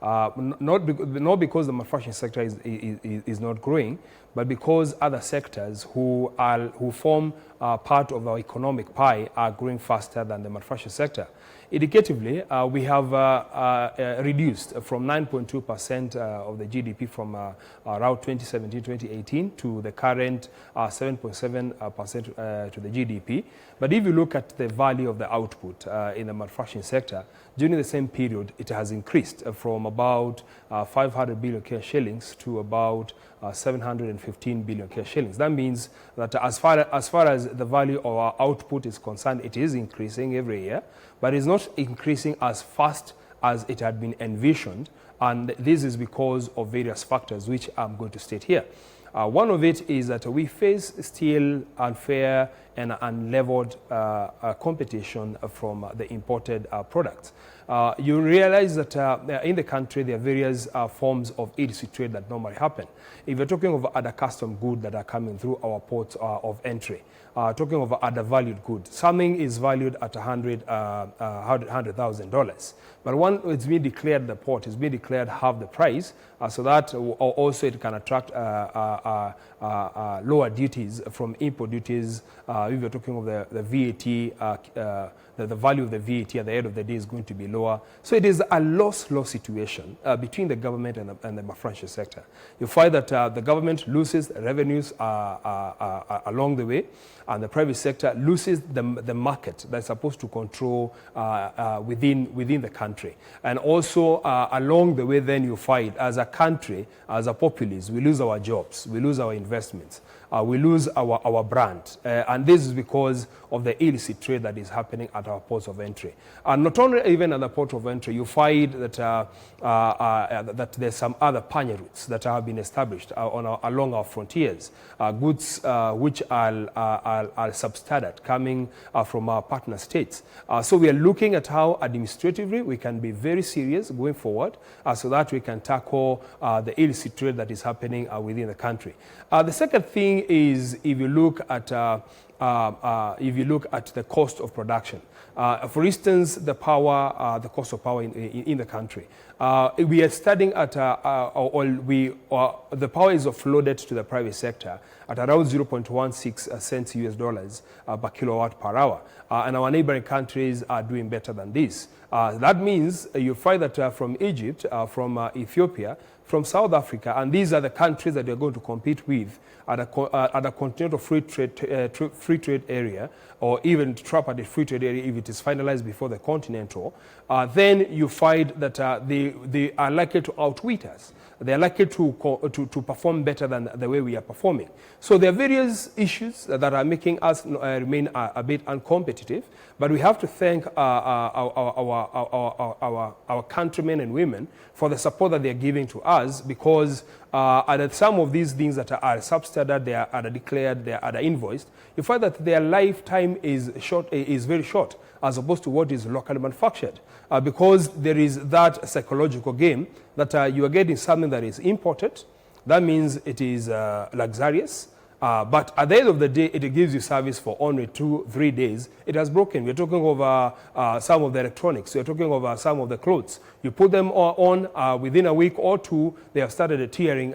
not because the manufacturing sector is not growing, but because other sectors who form part of our economic pie are growing faster than the manufacturing sector. Indicatively, we have reduced from 9.2% of the GDP from around 2017-2018 to the current 7.7% to the GDP. But if you look at the value of the output in the manufacturing sector, during the same period, it has increased from about 500 billion Kenya shillings to about 715 billion Kenya shillings. That means that as far as the value of our output is concerned, it is increasing every year, but it's not increasing as fast as it had been envisioned, and this is because of various factors which I'm going to state here. One of it is that we face still unfair and unleveled competition from the imported products. You realize that in the country there are various forms of illicit trade that normally happen. If you're talking of other custom goods that are coming through our ports of entry, talking of other valued goods, something is valued at $100,000. But when it's been declared the port, it's been declared half the price, so that also it can attract lower duties from import duties. If you're talking of the VAT, the value of the VAT at the end of the day is going to be lower. So it is a loss-loss situation between the government and the manufacturing sector. You find that the government loses revenues along the way, and the private sector loses the market that's supposed to control within the country. And also along the way then you find as a country, as a populace, we lose our jobs, we lose our investments, we lose our brand. And this is because of the illicit trade that is happening at our ports of entry. And not only even at the port of entry, you find that that there's some other panya routes that have been established along our frontiers, goods which are substandard coming from our partner states. So we are looking at how administratively we can be very serious going forward so that we can tackle the illicit trade that is happening within the country. The second thing is if you look at the cost of production. For instance, the cost of power in the country. We are studying at, the power is offloaded to the private sector at around 0.16 cents US dollars per kilowatt per hour. And our neighboring countries are doing better than this. That means you find that from Egypt, from Ethiopia, from South Africa, and these are the countries that you're going to compete with at a continental free trade area, or even tripartite free trade area if it is finalized before the continental, then you find that they are likely to outwit us. They are likely to perform better than the way we are performing. So there are various issues that are making us remain a bit uncompetitive, but we have to thank our countrymen and women for the support that they are giving to us, because some of these things that are substandard, they are declared, they are invoiced, you find that their lifetime is very short as opposed to what is locally manufactured, because there is that psychological game that you are getting something that is imported. That means it is luxurious, but at the end of the day, it gives you service for only 2-3 days. It has broken. We're talking over some of the electronics. We're talking over some of the clothes. You put them on within a week or two, they have started tearing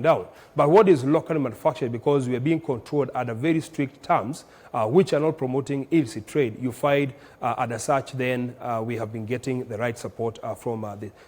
down. But what is locally manufactured, because we are being controlled under very strict terms, which are not promoting illicit trade, you find as such then we have been getting the right support from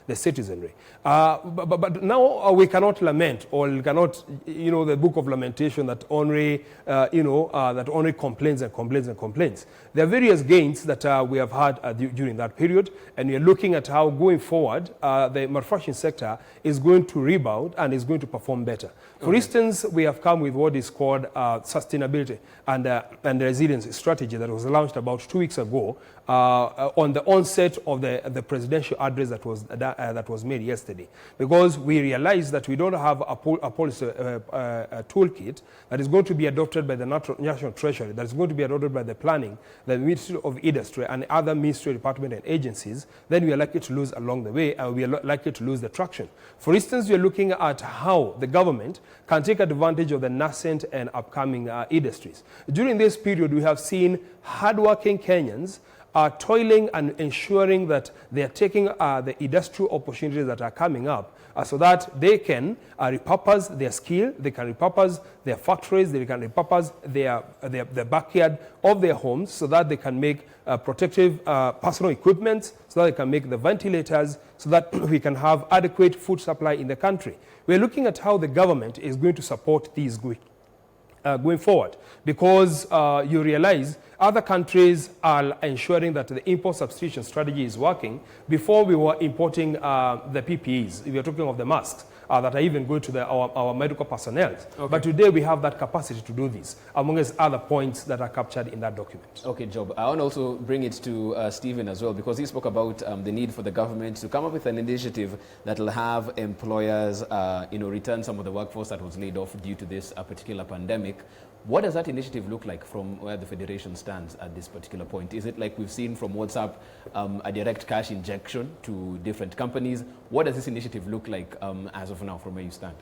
the citizenry. But now we cannot lament, or we cannot, the book of lamentation that only, that only complains and complains and complains. There are various gains that we have had during that period, and we are looking at how going forward the manufacturing sector is going to rebound and is going to perform better. For instance, we have come with what is called sustainability and resilience strategy that was launched about 2 weeks ago on the onset of the presidential address that was made yesterday, because we realized that we don't have a policy toolkit that is going to be adopted by the National Treasury, that is going to be adopted by the Planning, the Ministry of Industry, and other ministry departments and agencies. Then we are likely to lose along the way, and we are likely to lose the traction. For instance, we are looking at how the government can take advantage of the nascent and upcoming industries. During this period, we have seen hardworking Kenyans are toiling and ensuring that they are taking the industrial opportunities that are coming up so that they can repurpose their skill, they can repurpose their factories, they can repurpose the backyard of their homes so that they can make protective personal equipment, so that they can make the ventilators, so that we can have adequate food supply in the country. We're looking at how the government is going to support these going forward, because you realize other countries are ensuring that the import substitution strategy is working. Before we were importing the PPEs, if you're talking of the masks, that are even going to our medical personnel. Okay. But today we have that capacity to do this, among other points that are captured in that document. Okay, Job. I want to also bring it to Stephen as well, because he spoke about the need for the government to come up with an initiative that will have employers return some of the workforce that was laid off due to this particular pandemic. What does that initiative look like from where the Federation stands at this particular point? Is it like we've seen from WhatsApp, a direct cash injection to different companies? What does this initiative look like as of now from where you stand?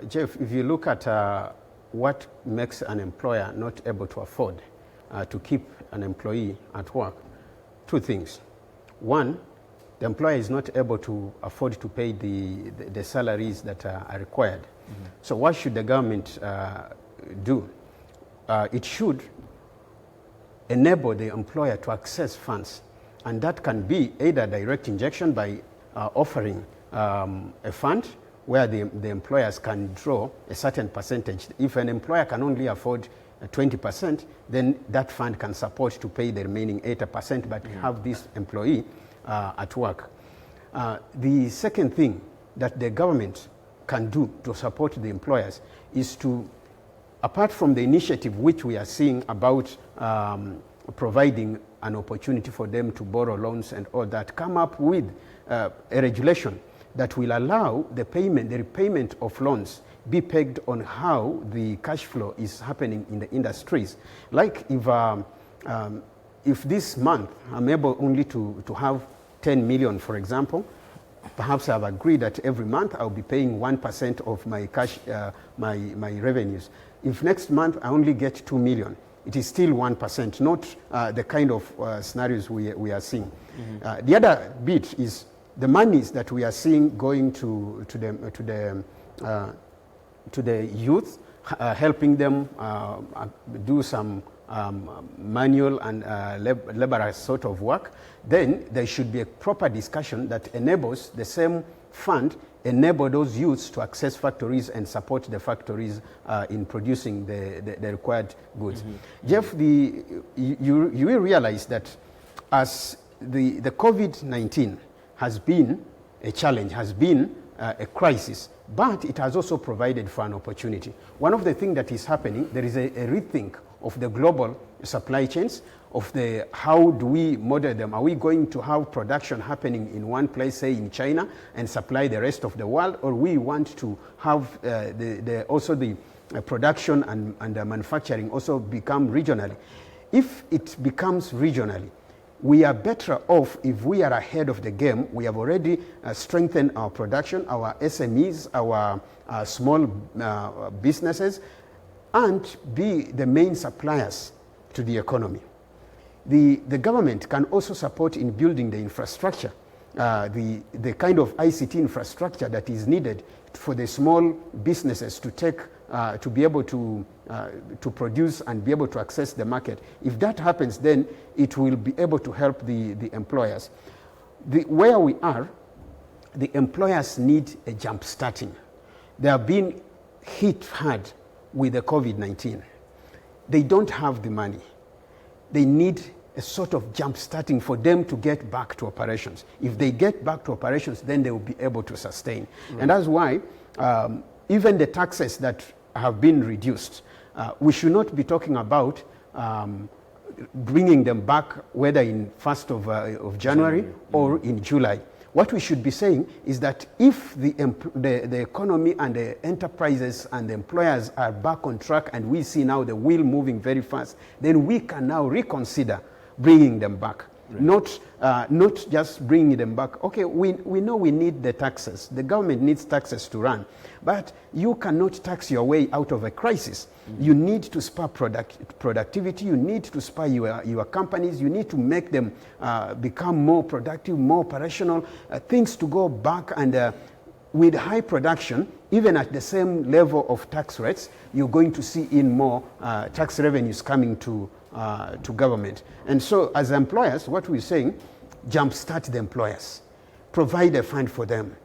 Jeff, if you look at what makes an employer not able to afford to keep an employee at work, two things. One, the employer is not able to afford to pay the salaries that are required. Mm-hmm. So what should the government do? It should enable the employer to access funds, and that can be either direct injection by offering a fund where the employers can draw a certain percentage. If an employer can only afford 20%, then that fund can support to pay the remaining 80%, but have this employee at work. The second thing that the government can do to support the employers is to, apart from the initiative which we are seeing about providing an opportunity for them to borrow loans and all that, come up with a regulation that will allow the repayment of loans be pegged on how the cash flow is happening in the industries. Like if this month I'm able only to have 10 million, for example, perhaps I've agreed that every month I'll be paying 1% of my cash, my revenues. If next month I only get 2 million, it is still 1%, not the kind of scenarios we are seeing. Mm-hmm. The other bit is the monies that we are seeing going to the youth, helping them do some manual and laborious sort of work. Then there should be a proper discussion that enables the same fund enable those youths to access factories and support the factories in producing the required goods. Mm-hmm. Jeff, you will realize that as the COVID-19 has been a challenge, has been a crisis, but it has also provided for an opportunity. One of the things that is happening, there is a rethink of the global supply chains, of how do we model them? Are we going to have production happening in one place, say in China, and supply the rest of the world, or we want to have also the production and the manufacturing also become regionally? If it becomes regionally, we are better off if we are ahead of the game. We have already strengthened our production, our SMEs, our small businesses, and be the main suppliers to the economy. The government can also support in building the infrastructure, the kind of ICT infrastructure that is needed for the small businesses to be able to produce and be able to access the market. If that happens, then it will be able to help the employers. Where we are, the employers need a jump starting. They have been hit hard with the COVID-19. They don't have the money. They need a sort of jump starting for them to get back to operations. If they get back to operations, then they will be able to sustain. Mm-hmm. And that's why even the taxes that have been reduced, we should not be talking about bringing them back whether in 1st of January or in July. What we should be saying is that if the economy and the enterprises and the employers are back on track and we see now the wheel moving very fast, then we can now reconsider bringing them back. not just bringing them back. Okay, we know we need the taxes. The government needs taxes to run. But you cannot tax your way out of a crisis. You need to spur productivity. You need to spur your companies. You need to make them become more productive, more operational, things to go back. And with high production, even at the same level of tax rates, you're going to see in more tax revenues coming to government. And so as employers, what we're saying, jumpstart the employers. Provide a fund for them.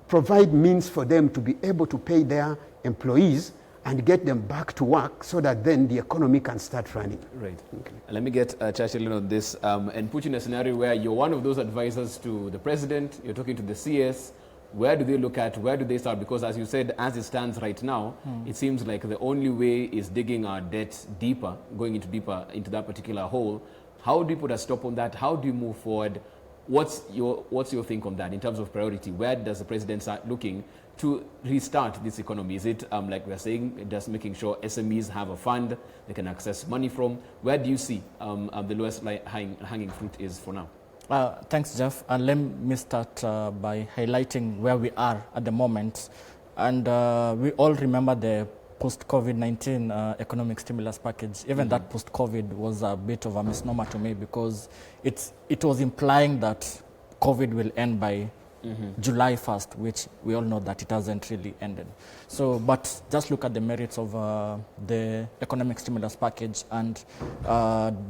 Provide means for them to be able to pay their employees and get them back to work so that then the economy can start running. Right. Okay. Let me get Churchill in on this and put you in a scenario where you're one of those advisors to the president, you're talking to the CS. Where do they look at? Where do they start? Because as you said, as it stands right now, it seems like the only way is digging our debt deeper, going deeper into that particular hole. How do you put a stop on that? How do you move forward? What's your think on that in terms of priority? Where does the president start looking to restart this economy? Is it, like we're saying, just making sure SMEs have a fund they can access money from? Where do you see the lowest hanging fruit is for now? Thanks, Jeff. And let me start by highlighting where we are at the moment. And we all remember the post-COVID-19 economic stimulus package. Even that post-COVID was a bit of a misnomer to me because it was implying that COVID will end by July 1st, which we all know that it hasn't really ended. So, but just look at the merits of the economic stimulus package. And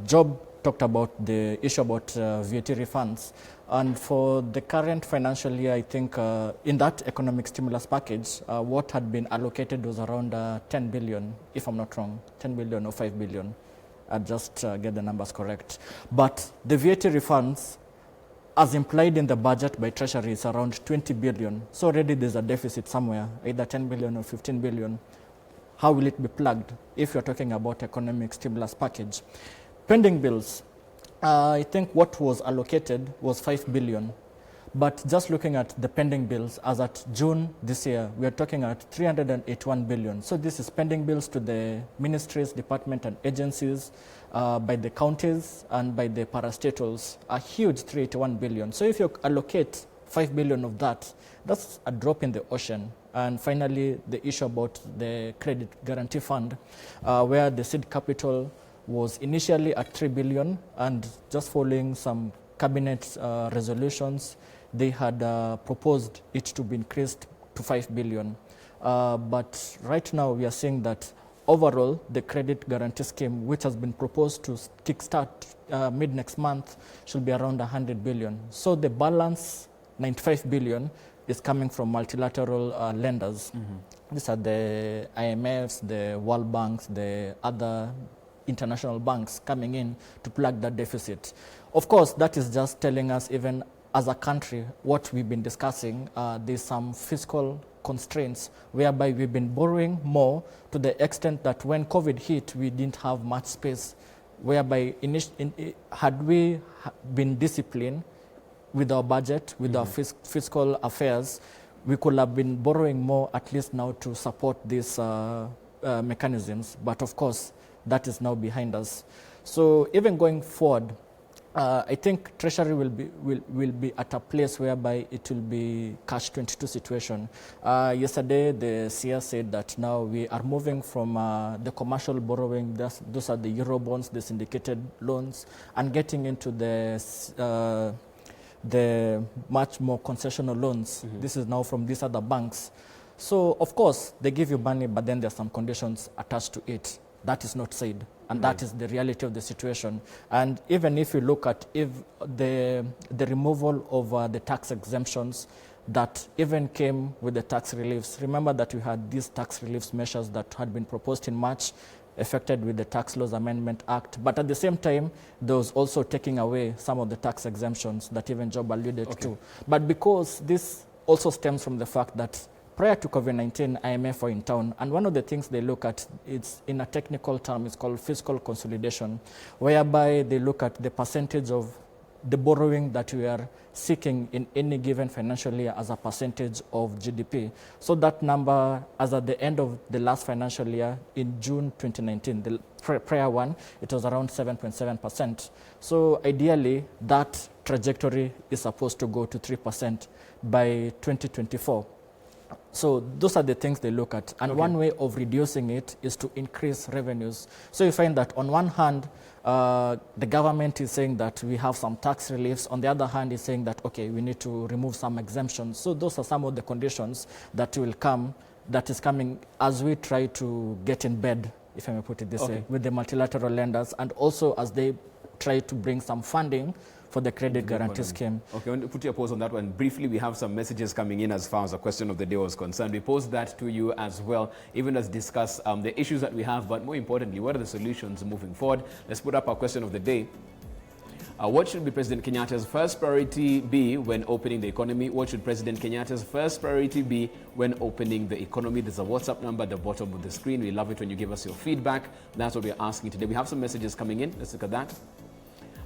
Job talked about the issue about VAT refunds. And for the current financial year, I think in that economic stimulus package, what had been allocated was around 10 billion, if I'm not wrong, 10 billion or 5 billion. I'll just get the numbers correct. But the VAT refunds, as implied in the budget by Treasury, is around 20 billion. So already there's a deficit somewhere, either 10 billion or 15 billion. How will it be plugged if you're talking about economic stimulus package? Pending bills, I think what was allocated was 5 billion. But just looking at the pending bills, as at June this year, we are talking at 381 billion. So this is pending bills to the ministries, departments, and agencies, by the counties and by the parastatals, a huge 381 billion. So if you allocate 5 billion of that, that's a drop in the ocean. And finally, the issue about the credit guarantee fund, where the seed capital was initially at 3 billion, and just following some cabinet resolutions, they had proposed it to be increased to 5 billion. But right now we are seeing that overall the credit guarantee scheme, which has been proposed to kickstart mid next month, should be around 100 billion. So the balance, 95 billion, is coming from multilateral lenders. These are the IMFs, the World Banks, the other international banks coming in to plug that deficit. Of course, that is just telling us, even as a country, what we've been discussing, there's some fiscal constraints whereby we've been borrowing more to the extent that when COVID hit, we didn't have much space, whereby had we been disciplined with our budget, with our fiscal affairs, we could have been borrowing more at least now to support these mechanisms. But of course, that is now behind us. So even going forward, I think Treasury will be at a place whereby it will be catch-22 situation. Yesterday, the CS said that now we are moving from the commercial borrowing, those are the Euro bonds, the syndicated loans, and getting into the much more concessional loans. This is now from these other banks. So, of course, they give you money, but then there are some conditions attached to it. That is not said, and that is the reality of the situation. And even if you look at the removal of the tax exemptions that even came with the tax reliefs, remember that we had these tax reliefs measures that had been proposed in March, affected with the Tax Laws Amendment Act. But at the same time, there was also taking away some of the tax exemptions that even Job alluded to. But because this also stems from the fact that prior to COVID-19, IMF were in town, and one of the things they look at, it's in a technical term, it's called fiscal consolidation, whereby they look at the percentage of the borrowing that we are seeking in any given financial year as a percentage of GDP. So that number, as at the end of the last financial year in June 2019, the prior one, it was around 7.7%. So ideally, that trajectory is supposed to go to 3% by 2024. So those are the things they look at. And one way of reducing it is to increase revenues. So you find that on one hand, the government is saying that we have some tax reliefs. On the other hand, is saying that, okay, we need to remove some exemptions. So those are some of the conditions that will come, that is coming as we try to get in bed, if I may put it this way, with the multilateral lenders, and also as they try to bring some funding for the credit guarantee scheme. Okay, I want to put your pause on that one. Briefly, we have some messages coming in as far as the question of the day was concerned. We posed that to you as well, even as discuss the issues that we have, but more importantly, what are the solutions moving forward? Let's put up our question of the day. What should be President Kenyatta's first priority be when opening the economy? What should President Kenyatta's first priority be when opening the economy? There's a WhatsApp number at the bottom of the screen. We love it when you give us your feedback. That's what we're asking today. We have some messages coming in. Let's look at that.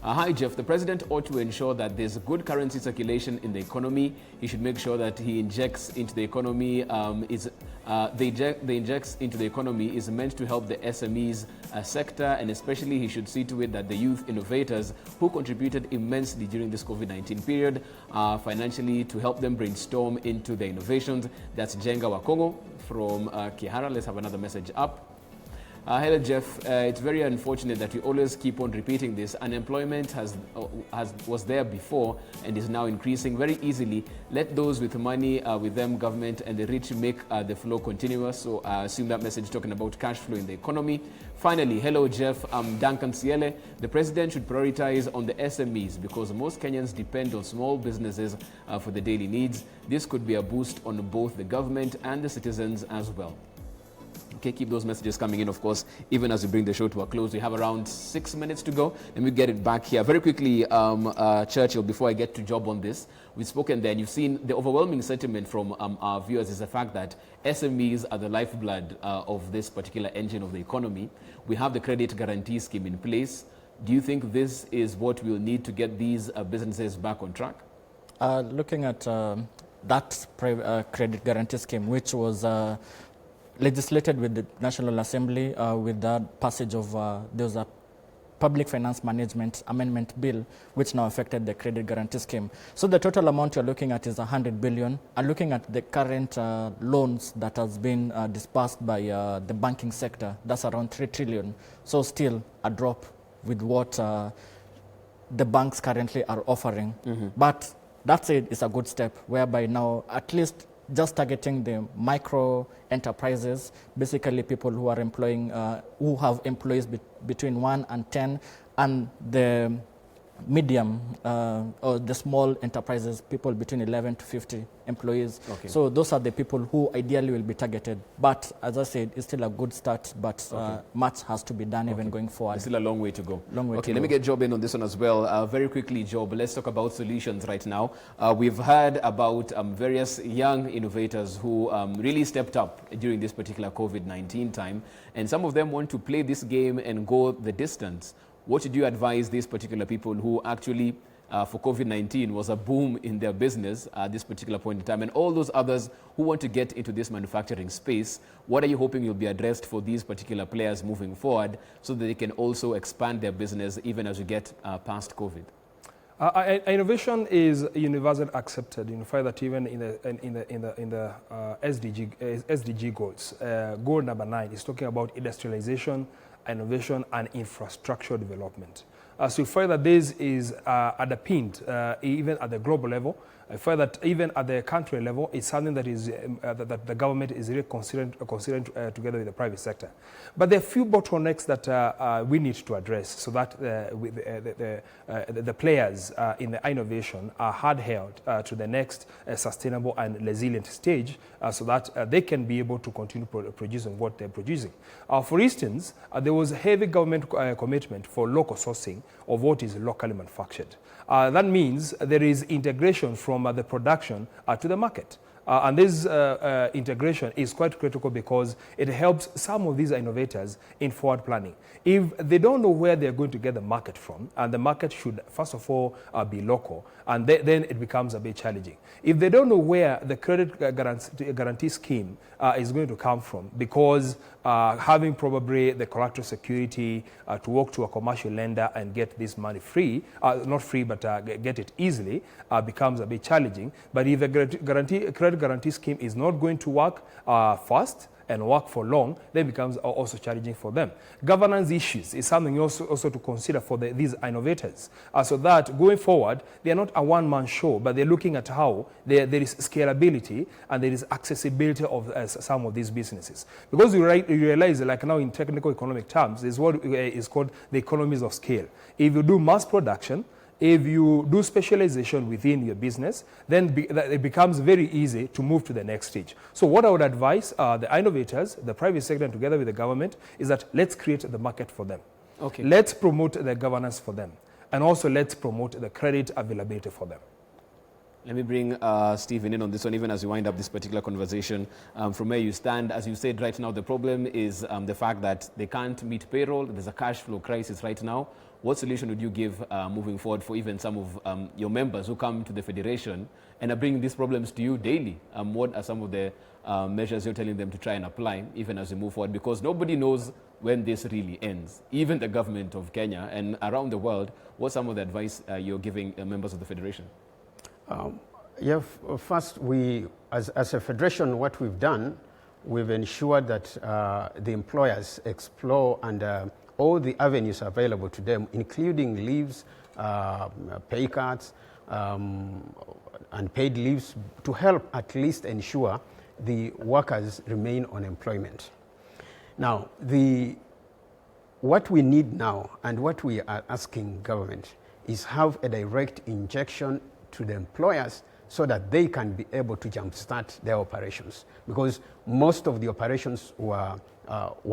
Hi, Jeff. The president ought to ensure that there's good currency circulation in the economy. He should make sure that he injects into the economy the injects into the economy is meant to help the SMEs sector, and especially he should see to it that the youth innovators who contributed immensely during this COVID-19 period financially to help them brainstorm into the innovations. That's Jenga Wakongo from Kihara. Let's have another message up. Hello, Jeff. It's very unfortunate that we always keep on repeating this. Unemployment was there before and is now increasing very easily. Let those with money with them, government and the rich, make the flow continuous. So I assume that message is talking about cash flow in the economy. Finally, hello, Jeff. I'm Duncan Siele. The president should prioritize on the SMEs because most Kenyans depend on small businesses for the daily needs. This could be a boost on both the government and the citizens as well. Okay, keep those messages coming in, of course, even as we bring the show to a close. We have around 6 minutes to go, and we get it back here. Very quickly, Churchill, before I get to Job on this, we've spoken there, and you've seen the overwhelming sentiment from our viewers is the fact that SMEs are the lifeblood of this particular engine of the economy. We have the credit guarantee scheme in place. Do you think this is what we'll need to get these businesses back on track? Looking at that credit guarantee scheme, which was legislated with the National Assembly with the passage of there was a Public Finance Management Amendment Bill, which now affected the credit guarantee scheme. So the total amount you're looking at is 100 billion. And looking at the current loans that has been disbursed by the banking sector, that's around 3 trillion. So still a drop with what the banks currently are offering. But that said, it's a good step, whereby now at least just targeting the micro enterprises, basically people who are employing, who have employees between 1 and 10, and the medium or the small enterprises, people between 11 to 50 employees. Okay. So those are the people who ideally will be targeted. But as I said, it's still a good start, but much has to be done even going forward. There's still a long way to go. Okay, let me get Job in on this one as well. Very quickly, Job, let's talk about solutions right now. We've heard about various young innovators who really stepped up during this particular COVID-19 time, and some of them want to play this game and go the distance. What would you advise these particular people who actually, for COVID-19, was a boom in their business at this particular point in time, and all those others who want to get into this manufacturing space? What are you hoping will be addressed for these particular players moving forward so that they can also expand their business even as we get past COVID? Innovation is universally accepted. You find that even in the SDG goals. Goal number 9 is talking about industrialization, innovation and infrastructure development. So you find that this is underpinned even at the global level. I find that even at the country level, it's something that is that the government is really considering together with the private sector. But there are a few bottlenecks that we need to address so that the players in the innovation are hard-held to the next sustainable and resilient stage so that they can be able to continue producing what they're producing. For instance, there was heavy government commitment for local sourcing of what is locally manufactured. That means there is integration from the production to the market. And this integration is quite critical because it helps some of these innovators in forward planning. If they don't know where they're going to get the market from, and the market should, first of all, be local, and then it becomes a bit challenging. If they don't know where the credit guarantee scheme is going to come from, because having probably the collateral security to walk to a commercial lender and get this money free, not free, but get it easily, becomes a bit challenging. But if the credit guarantee scheme is not going to work fast and work for long, then it becomes also challenging for them. Governance issues is something also to consider for these innovators, so that going forward, they are not a one-man show, but they're looking at how there is scalability and there is accessibility of some of these businesses. Because you realize, like now in technical economic terms, is what is called the economies of scale. If you do mass production, if you do specialization within your business, then it becomes very easy to move to the next stage. So what I would advise the innovators, the private sector, and together with the government, is that let's create the market for them. Okay. Let's promote the governance for them. And also let's promote the credit availability for them. Let me bring Stephen in on this one, even as we wind up this particular conversation. From where you stand, as you said right now, the problem is the fact that they can't meet payroll. There's a cash flow crisis right now. What solution would you give moving forward for even some of your members who come to the Federation and are bringing these problems to you daily? What are some of the measures you're telling them to try and apply even as we move forward? Because nobody knows when this really ends, even the government of Kenya and around the world. What's some of the advice you're giving members of the Federation? First, we, as a federation, what we've done, we've ensured that the employers explore and all the avenues available to them, including leaves, pay cuts, and paid leaves, to help at least ensure the workers remain on employment. Now, what we need now and what we are asking government is have a direct injection to the employers so that they can be able to jumpstart their operations, because most of the operations were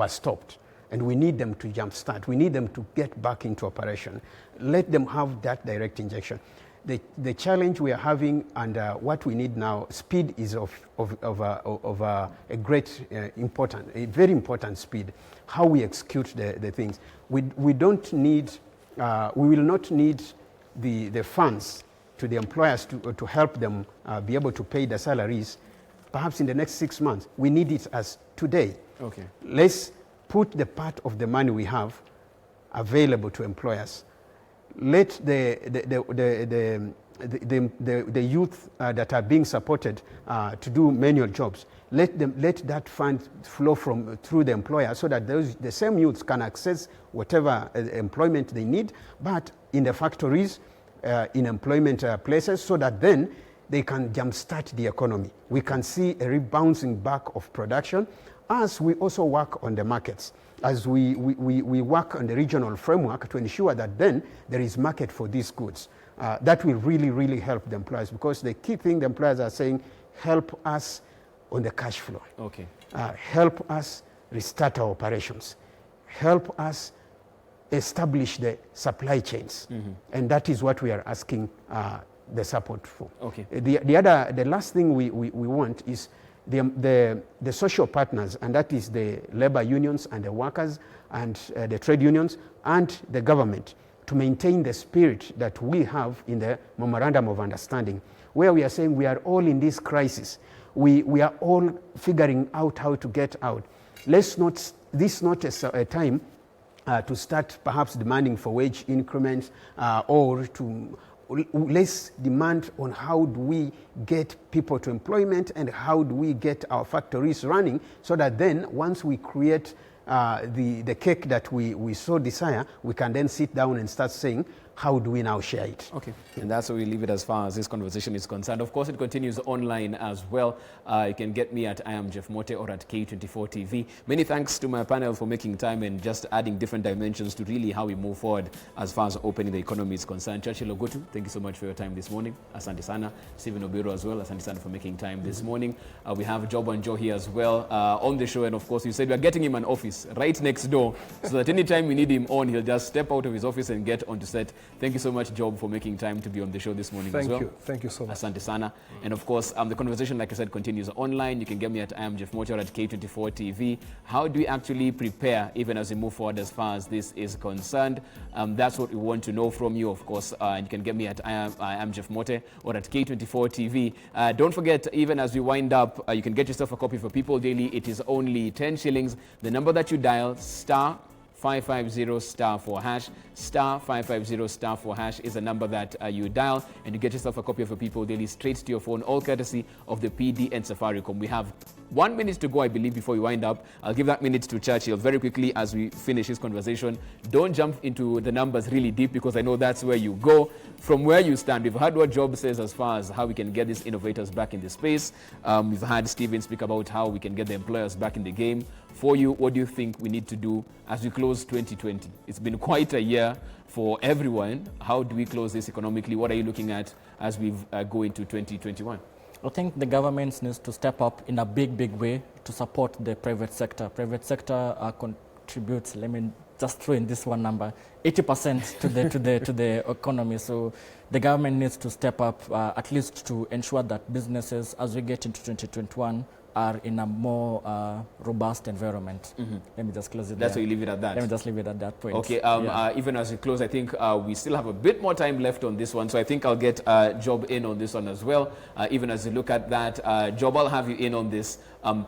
stopped, and we need them to jumpstart. We need them to get back into operation. Let them have that direct injection. The challenge we are having and what we need now, speed is of a great important, a very important speed. How we execute the things. We don't need, we will not need the funds to the employers to help them be able to pay the salaries, perhaps in the next 6 months. We need it as today. Okay. Let's put the part of the money we have available to employers. Let the youth that are being supported to do manual jobs, let that fund flow through the employer, so that the same youths can access whatever employment they need, but in the factories, in employment places, so that then they can jumpstart the economy. We can see a rebouncing back of production as we also work on the markets, as we work on the regional framework to ensure that then there is market for these goods. That will really, really help the employers, because the key thing the employers are saying, help us on the cash flow. Okay. Help us restart our operations. Help us establish the supply chains. Mm-hmm. And that is what we are asking the support for. Okay. The last thing we want is the social partners, and that is the labor unions and the workers and the trade unions and the government, to maintain the spirit that we have in the Memorandum of Understanding, where we are saying we are all in this crisis. We are all figuring out how to get out. This is not a time to start perhaps demanding for wage increments or to let's demand on how do we get people to employment and how do we get our factories running, so that then once we create the cake that we so desire, we can then sit down and start saying, how do we now share it? Okay, and that's where we leave it as far as this conversation is concerned. Of course, it continues online as well. You can get me at I am Jeff Mote or at K24 TV. Many thanks to my panel for making time and just adding different dimensions to really how we move forward as far as opening the economy is concerned. Churchill Ogutu, thank you so much for your time this morning. Asante sana. Stephen Obiro as well. Asante sana for making time this morning. We have Job and Joe here as well on the show. And of course, you said we are getting him an office right next door, so that anytime we need him on, he'll just step out of his office and get onto set Thank you so much, Job, for making time to be on the show this morning as well. Thank you so much. Asante sana. And of course, the conversation, like I said, continues online. You can get me at I am Jeff Motor at K24 TV. How do we actually prepare even as we move forward as far as this is concerned? That's what we want to know from you, of course. And you can get me at I am Jeff Motor or at K24 TV. Don't forget, even as we wind up, you can get yourself a copy for People Daily. It is only 10 shillings. The number that you dial, star 550 star 4 hash, star 550 star 4 hash is a number that you dial, and you get yourself a copy of a People Daily straight to your phone, all courtesy of the PD and Safaricom. We have 1 minute to go, I believe, before we wind up. I'll give that minute to Churchill very quickly as we finish this conversation. Don't jump into the numbers really deep, because I know that's where you go. From where you stand, we've heard what Job says as far as how we can get these innovators back in the space. We've had Stephen speak about how we can get the employers back in the game. For you, what do you think we need to do as we close 2020? It's been quite a year for everyone. How do we close this economically? What are you looking at as we go into 2021? I think the government needs to step up in a big way to support the private sector. Private sector contributes, let me just throw in this one number, 80% to the economy. So the government needs to step up at least to ensure that businesses, as we get into 2021, are in a more robust environment. Let me just close it That's there. why you leave it at that? Let me just leave it at that point. Okay, even as we close, I think we still have a bit more time left on this one, so I think I'll get Job in on this one as well. Even as you look at that, Job, I'll have you in on this.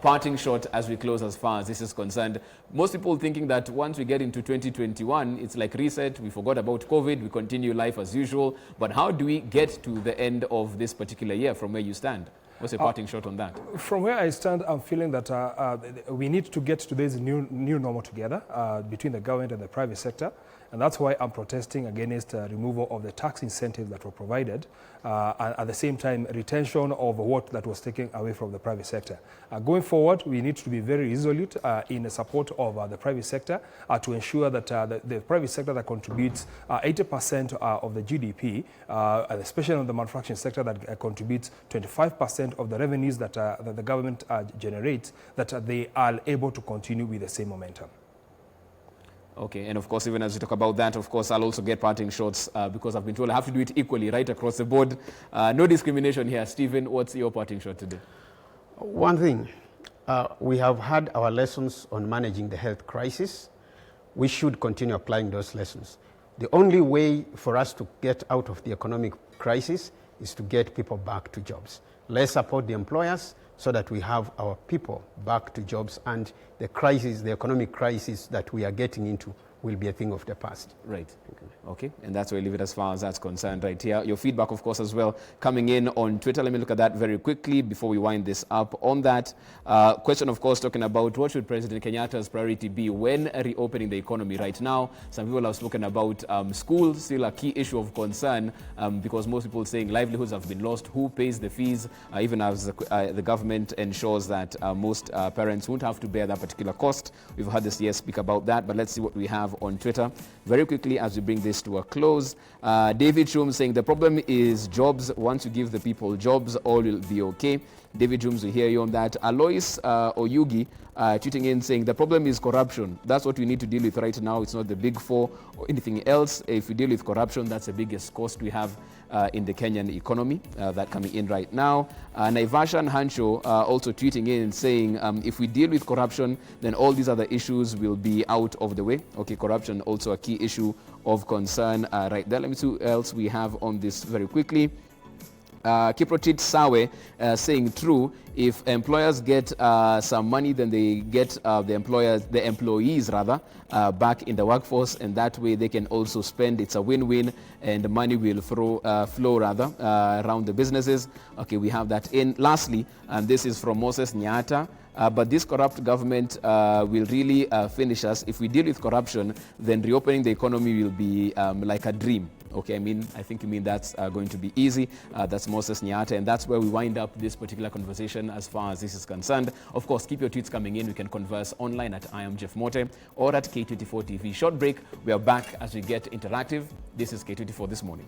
Parting shot as we close as far as this is concerned. Most people thinking that once we get into 2021, it's like reset, we forgot about COVID, we continue life as usual. But how do we get to the end of this particular year from where you stand? What's your parting shot on that? From where I stand, I'm feeling that we need to get to this new normal together between the government and the private sector. And that's why I'm protesting against removal of the tax incentives that were provided, and at the same time, retention of what that was taken away from the private sector. Going forward, we need to be very resolute in the support of the private sector to ensure that the private sector that contributes 80% of the GDP, especially on the manufacturing sector that contributes 25% of the revenues that the government generates, that they are able to continue with the same momentum. Okay, and of course, even as we talk about that, of course, I'll also get parting shots because I've been told I have to do it equally right across the board. No discrimination here. Stephen, what's your parting shot today? One thing, we have had our lessons on managing the health crisis. We should continue applying those lessons. The only way for us to get out of the economic crisis is to get people back to jobs. Let's support the employers so that we have our people back to jobs, and the crisis, the economic crisis that we are getting into, will be a thing of the past. Right. Okay, and that's where I leave it as far as that's concerned right here. Your feedback, of course, as well, coming in on Twitter. Let me look at that very quickly before we wind this up. On that question, of course, talking about what should President Kenyatta's priority be when reopening the economy right now. Some people have spoken about school, still a key issue of concern because most people saying livelihoods have been lost. Who pays the fees, even as the government ensures that most parents won't have to bear that particular cost. We've heard the CS speak about that, but let's see what we have on Twitter very quickly as we bring this to a close. David Shum saying the problem is jobs. Once you give the people jobs, all will be okay. David Shums, we hear you on that. Alois Oyugi tweeting in saying the problem is corruption. That's what we need to deal with right now. It's not the big four or anything else. If we deal with corruption, that's the biggest cost we have in the Kenyan economy, that coming in right now. Naivashan Hancho also tweeting in saying if we deal with corruption, then all these other issues will be out of the way. Okay, corruption also a key issue of concern right there. Let me see who else we have on this very quickly. Kiprochit Sawe saying true, if employers get some money, then they get the employees back in the workforce, and that way they can also spend. It's a win-win, and the money will flow around the businesses. Okay, we have that in. Lastly, and this is from Moses Nyata, but this corrupt government will really finish us. If we deal with corruption, then reopening the economy will be like a dream. Okay, I think you mean that's going to be easy. That's Moses Nyata, and that's where we wind up this particular conversation as far as this is concerned. Of course, keep your tweets coming in. We can converse online at I am Jeff Mote or at K24 TV. Short break. We are back as we get interactive. This is K24 This Morning.